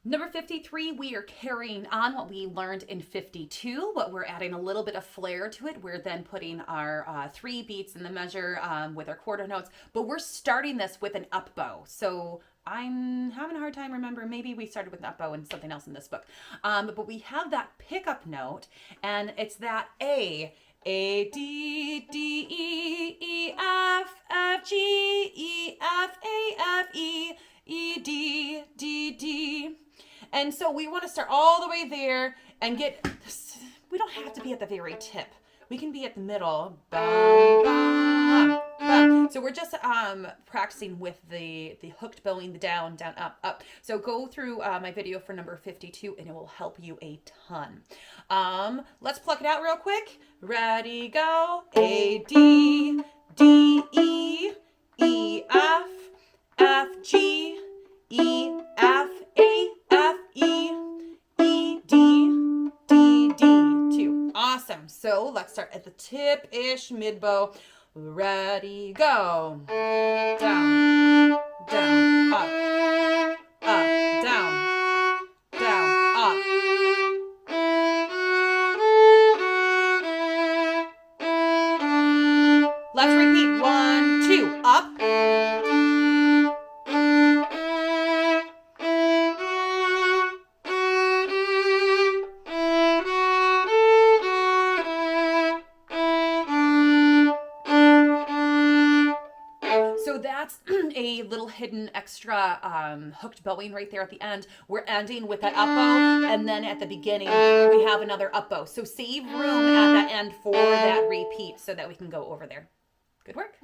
Number 53, we are carrying on what we learned in 52, but we're adding a little bit of flair to it. We're then putting our 3 beats in the measure with our quarter notes, but we're starting this with an up bow. So I'm having a hard time remembering, maybe we started with an up bow and something else in this book. But we have that pickup note, and it's that A, D, E, E, F, G, E, F, A, F, E, E, D, D. And so we want to start all the way there and we don't have to be at the very tip. We can be at the middle. Bum, bum, bum. So we're just practicing with the hooked bowing, the down, up. So go through my video for number 52 and it will help you a ton. Let's pluck it out real quick. Ready, go. A, D, E, E, F, G, E, F, A, F, E, E, D, 2. Awesome. So let's start at the tip-ish, mid-bow. Ready, go. Down, up, down, up. Let's repeat. 1, 2, up. So that's a little hidden extra hooked bowing right there at the end. We're ending with that up bow, and then at the beginning we have another up bow. So save room at that end for that repeat so that we can go over there. Good work.